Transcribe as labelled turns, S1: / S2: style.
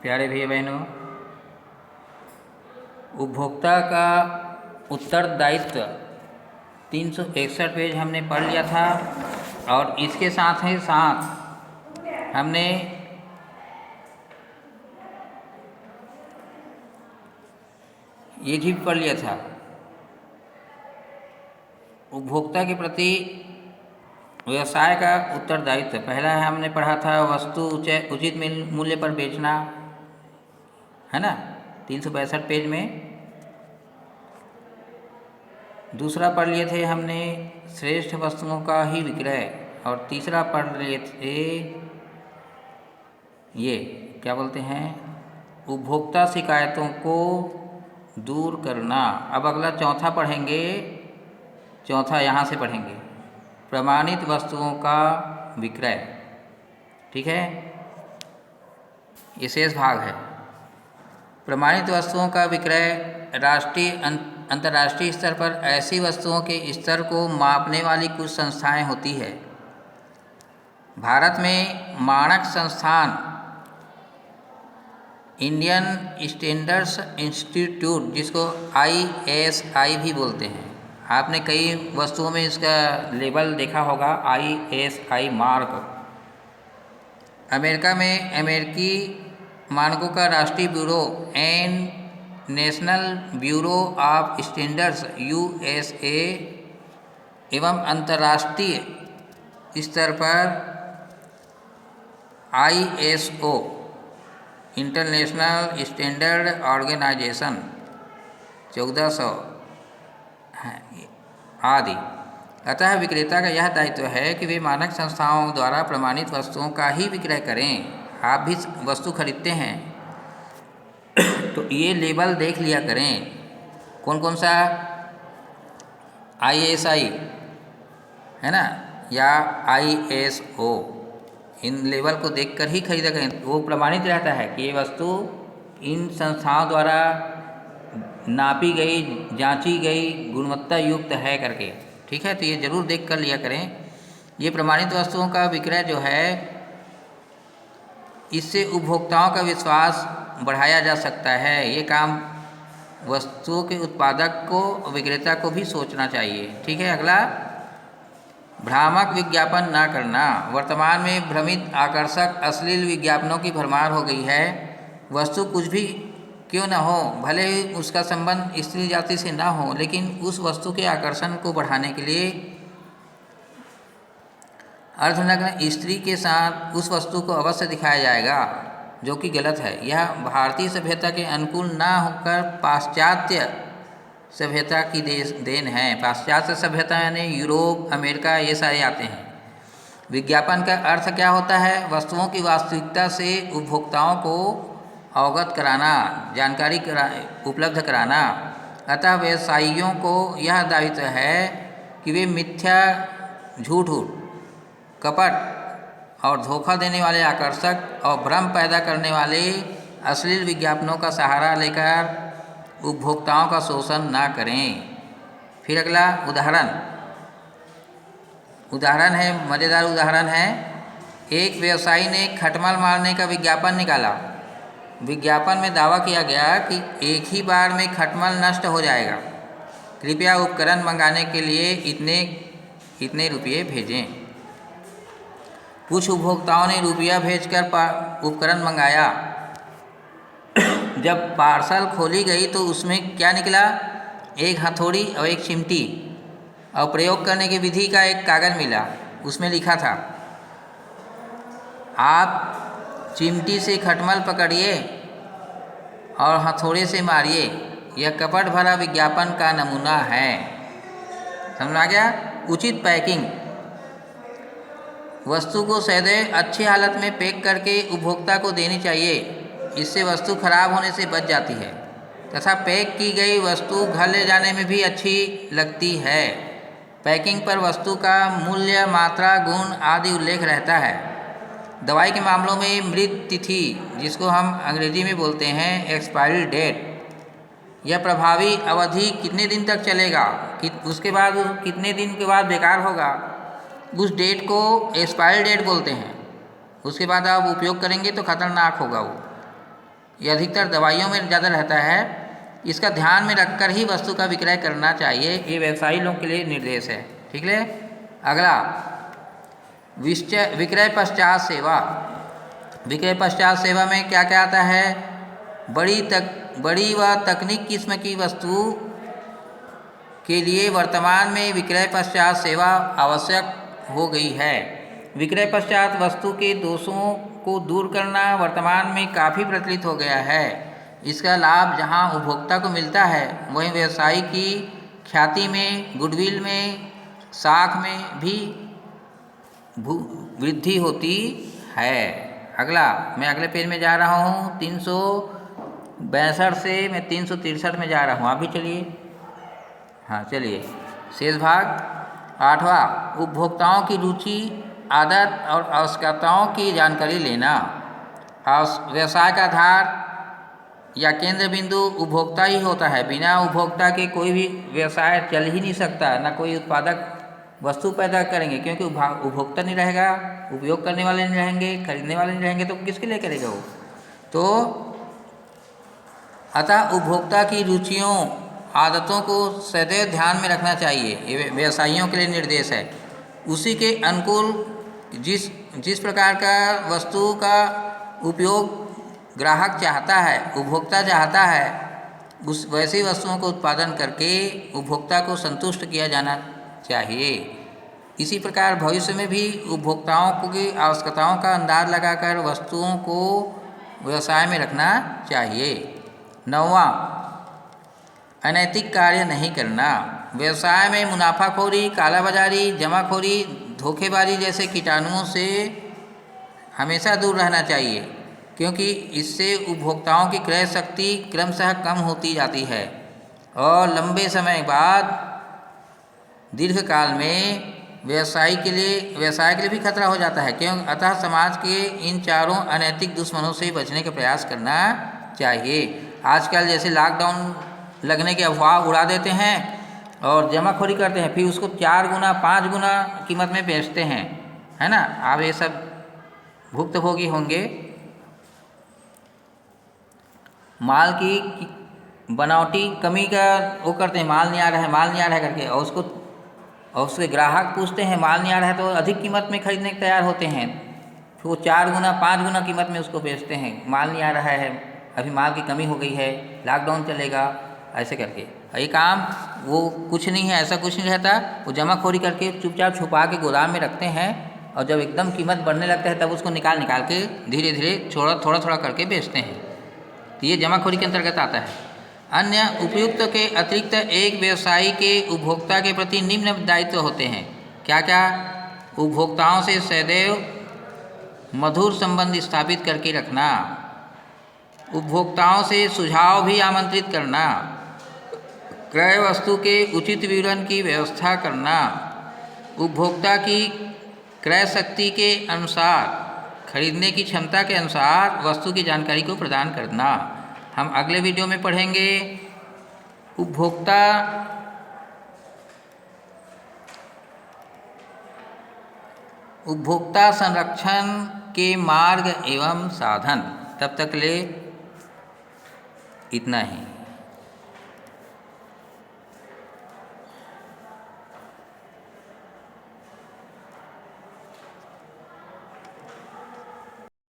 S1: प्यारे भैया बहनों, उपभोक्ता का उत्तरदायित्व 361 पेज हमने पढ़ लिया था और इसके साथ ही साथ हमने ये भी पढ़ लिया था उपभोक्ता के प्रति व्यवसाय का उत्तरदायित्व। पहला हमने पढ़ा था वस्तु उचित मूल्य पर बेचना, है ना, 362 पेज में। दूसरा पढ़ लिए थे हमने श्रेष्ठ वस्तुओं का ही विक्रय, और तीसरा पढ़ लिए थे ये क्या बोलते हैं, उपभोक्ता शिकायतों को दूर करना। अब अगला चौथा पढ़ेंगे, चौथा यहाँ से पढ़ेंगे, प्रमाणित वस्तुओं का विक्रय। ठीक है, ये शेष भाग है। प्रमाणित वस्तुओं का विक्रय राष्ट्रीय अंतर्राष्ट्रीय स्तर पर ऐसी वस्तुओं के स्तर को मापने वाली कुछ संस्थाएं होती है। भारत में मानक संस्थान इंडियन स्टैंडर्ड्स इंस्टीट्यूट, जिसको ISI भी बोलते हैं, आपने कई वस्तुओं में इसका लेबल देखा होगा, ISI मार्क। अमेरिका में अमेरिकी मानकों का राष्ट्रीय bureau national bureau of standards USA एवं अंतर्राष्ट्रीय स्तर पर ISO इंटरनेशनल स्टैंडर्ड ऑर्गेनाइजेशन 1400 आदि। अतः विक्रेता का यह दायित्व है कि वे मानक संस्थाओं द्वारा प्रमाणित वस्तुओं का ही विक्रय करें। आप भी वस्तु खरीदते हैं तो ये लेबल देख लिया करें, कौन कौन सा ISI है ना, या ISO, इन लेबल को देखकर ही खरीदा करें। वो प्रमाणित रहता है कि ये वस्तु इन संस्थाओं द्वारा नापी गई, जांची गई, गुणवत्ता युक्त है करके। ठीक है, तो ये जरूर देख कर लिया करें। ये प्रमाणित वस्तुओं का विक्रय जो है, इससे उपभोक्ताओं का विश्वास बढ़ाया जा सकता है। ये काम वस्तुओं के उत्पादक को, विक्रेता को भी सोचना चाहिए। ठीक है, अगला, भ्रामक विज्ञापन ना करना। वर्तमान में भ्रमित, आकर्षक, अश्लील विज्ञापनों की भरमार हो गई है। वस्तु कुछ भी क्यों न हो, भले ही उसका संबंध स्त्री जाति से ना हो, लेकिन उस वस्तु के आकर्षण को बढ़ाने के लिए अर्धनग्न स्त्री के साथ उस वस्तु को अवश्य दिखाया जाएगा, जो कि गलत है। यह भारतीय सभ्यता के अनुकूल ना होकर पाश्चात्य सभ्यता की देन है। पाश्चात्य सभ्यता यानी यूरोप, अमेरिका, ये सारे आते हैं। विज्ञापन का अर्थ क्या होता है? वस्तुओं की वास्तविकता से उपभोक्ताओं को अवगत कराना, जानकारी उपलब्ध कराना। अतः व्यवसायियों को यह दायित्व है कि वे मिथ्या, झूठ, कपट और धोखा देने वाले, आकर्षक और भ्रम पैदा करने वाले अश्लील विज्ञापनों का सहारा लेकर उपभोक्ताओं का शोषण ना करें। फिर अगला उदाहरण है, मज़ेदार उदाहरण है। एक व्यवसायी ने खटमल मारने का विज्ञापन निकाला। विज्ञापन में दावा किया गया कि एक ही बार में खटमल नष्ट हो जाएगा। कृपया उपकरण मंगाने के लिए इतने रुपये भेजें। कुछ उपभोक्ताओं ने रुपया भेजकर उपकरण मंगाया। जब पार्सल खोली गई तो उसमें क्या निकला? एक हथौड़ी और एक चिमटी और प्रयोग करने की विधि का एक कागज़ मिला। उसमें लिखा था, आप चिमटी से खटमल पकड़िए और हथौड़े से मारिए। यह कपट भरा विज्ञापन का नमूना है। समझ आ गया? उचित पैकिंग, वस्तु को सदैव अच्छी हालत में पैक करके उपभोक्ता को देनी चाहिए। इससे वस्तु खराब होने से बच जाती है तथा पैक की गई वस्तु घर ले जाने में भी अच्छी लगती है। पैकिंग पर वस्तु का मूल्य, मात्रा, गुण आदि उल्लेख रहता है। दवाई के मामलों में मृत तिथि, जिसको हम अंग्रेजी में बोलते हैं एक्सपायरी डेट, यह प्रभावी अवधि कितने दिन तक चलेगा, उसके बाद कितने दिन के बाद बेकार होगा, उस डेट को एक्सपायरी डेट बोलते हैं। उसके बाद आप उपयोग करेंगे तो खतरनाक होगा वो। ये अधिकतर दवाइयों में ज़्यादा रहता है, इसका ध्यान में रखकर ही वस्तु का विक्रय करना चाहिए। ये व्यवसायी लोगों के लिए निर्देश है। ठीक है। अगला विक्रय पश्चात सेवा। विक्रय पश्चात सेवा में क्या क्या आता है? बड़ी व तकनीक किस्म की वस्तु के लिए वर्तमान में विक्रय पश्चात सेवा आवश्यक हो गई है। विक्रय पश्चात वस्तु के दोषों को दूर करना वर्तमान में काफ़ी प्रचलित हो गया है। इसका लाभ जहां उपभोक्ता को मिलता है, वहीं व्यवसायी की ख्याति में, गुडविल में, साख में भी वृद्धि होती है। अगला, मैं अगले पेज में जा रहा हूँ। 362 से मैं 363 में जा रहा हूँ। आप भी चलिए। हाँ चलिए। शेष भाग 8वां, उपभोक्ताओं की रुचि, आदत और आवश्यकताओं की जानकारी लेना। व्यवसाय का आधार या केंद्र बिंदु उपभोक्ता ही होता है। बिना उपभोक्ता के कोई भी व्यवसाय चल ही नहीं सकता। ना कोई उत्पादक वस्तु पैदा करेंगे, क्योंकि उपभोक्ता नहीं रहेगा, उपयोग करने वाले नहीं रहेंगे, खरीदने वाले नहीं रहेंगे, तो किसके लिए करेगा वो? तो अतः उपभोक्ता की रुचियों, आदतों को सदैव ध्यान में रखना चाहिए। ये व्यवसायियों के लिए निर्देश है। उसी के अनुकूल जिस प्रकार का वस्तु का उपयोग ग्राहक चाहता है, उपभोक्ता चाहता है, उस वैसी वस्तुओं को उत्पादन करके उपभोक्ता को संतुष्ट किया जाना चाहिए। इसी प्रकार भविष्य में भी उपभोक्ताओं की आवश्यकताओं का अंदाज लगाकर वस्तुओं को व्यवसाय में रखना चाहिए। 9वां, अनैतिक कार्य नहीं करना। व्यवसाय में मुनाफाखोरी, कालाबाजारी, जमाखोरी, धोखेबाजी जैसे कीटाणुओं से हमेशा दूर रहना चाहिए, क्योंकि इससे उपभोक्ताओं की क्रय शक्ति क्रमशः कम होती जाती है और लंबे समय बाद दीर्घकाल में व्यवसाय के लिए भी खतरा हो जाता है। अतः समाज के इन चारों अनैतिक दुश्मनों से बचने का प्रयास करना चाहिए। आजकल जैसे लॉकडाउन लगने के अफवाह उड़ा देते हैं और जमाखोरी करते हैं, फिर उसको 4 गुना 5 गुना कीमत में बेचते हैं, है ना। आप ये सब भुक्तभोगी होंगे। माल की बनावटी कमी का वो करते हैं, माल नहीं आ रहा है करके, और उसके ग्राहक पूछते हैं माल नहीं आ रहा है, तो अधिक कीमत में खरीदने को तैयार होते हैं। फिर वो 4 गुना 5 गुना कीमत में उसको बेचते हैं। माल नहीं आ रहा है, अभी माल की कमी हो गई है, लॉकडाउन चलेगा, ऐसे करके। ये काम वो कुछ नहीं है, ऐसा कुछ नहीं रहता। वो जमाखोरी करके चुपचाप छुपा के गोदाम में रखते हैं, और जब एकदम कीमत बढ़ने लगता है तब उसको निकाल के धीरे धीरे थोड़ा करके बेचते हैं। तो ये जमाखोरी के अंतर्गत आता है। अन्य उपयुक्त के अतिरिक्त एक व्यवसायी के उपभोक्ता के प्रति निम्न दायित्व होते हैं। क्या क्या? उपभोक्ताओं से सदैव मधुर संबंध स्थापित करके रखना, उपभोक्ताओं से सुझाव भी आमंत्रित करना, क्रय वस्तु के उचित विवरण की व्यवस्था करना, उपभोक्ता की क्रय शक्ति के अनुसार, खरीदने की क्षमता के अनुसार वस्तु की जानकारी को प्रदान करना। हम अगले वीडियो में पढ़ेंगे उपभोक्ता संरक्षण के मार्ग एवं साधन। तब तक ले इतना ही।